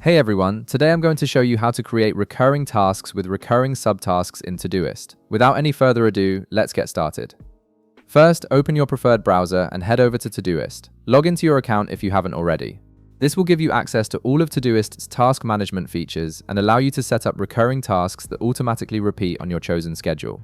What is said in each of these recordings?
Hey everyone, today I'm going to show you how to create recurring tasks with recurring subtasks in Todoist. Without any further ado, let's get started. First, open your preferred browser and head over to Todoist. Log into your account if you haven't already. This will give you access to all of Todoist's task management features and allow you to set up recurring tasks that automatically repeat on your chosen schedule.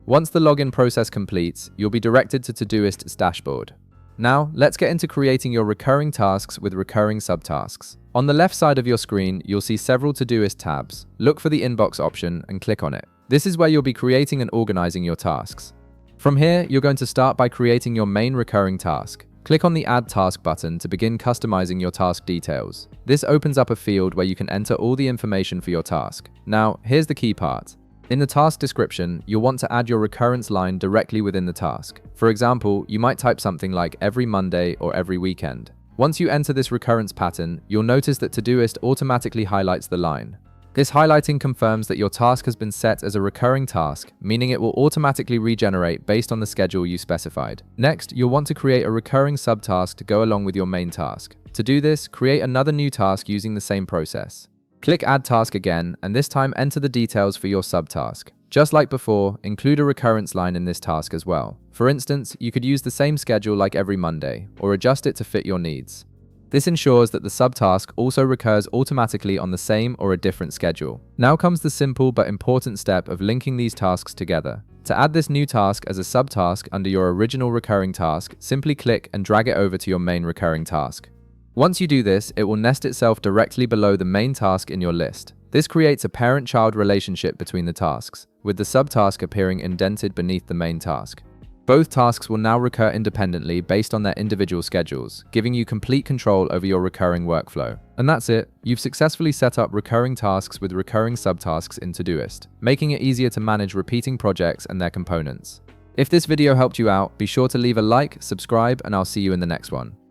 Once the login process completes, you'll be directed to Todoist's dashboard. Now, let's get into creating your recurring tasks with recurring subtasks. On the left side of your screen, you'll see several Todoist tabs. Look for the inbox option and click on it. This is where you'll be creating and organizing your tasks. From here, you're going to start by creating your main recurring task. Click on the Add Task button to begin customizing your task details. This opens up a field where you can enter all the information for your task. Now, here's the key part. In the task description, you'll want to add your recurrence line directly within the task. For example, you might type something like every Monday or every weekend. Once you enter this recurrence pattern, you'll notice that Todoist automatically highlights the line. This highlighting confirms that your task has been set as a recurring task, meaning it will automatically regenerate based on the schedule you specified. Next, you'll want to create a recurring subtask to go along with your main task. To do this, create another new task using the same process. Click Add Task again, and this time enter the details for your subtask. Just like before, include a recurrence line in this task as well. For instance, you could use the same schedule like every Monday, or adjust it to fit your needs. This ensures that the subtask also recurs automatically on the same or a different schedule. Now comes the simple but important step of linking these tasks together. To add this new task as a subtask under your original recurring task, simply click and drag it over to your main recurring task. Once you do this, it will nest itself directly below the main task in your list. This creates a parent-child relationship between the tasks, with the subtask appearing indented beneath the main task. Both tasks will now recur independently based on their individual schedules, giving you complete control over your recurring workflow. And that's it. You've successfully set up recurring tasks with recurring subtasks in Todoist, making it easier to manage repeating projects and their components. If this video helped you out, be sure to leave a like, subscribe, and I'll see you in the next one.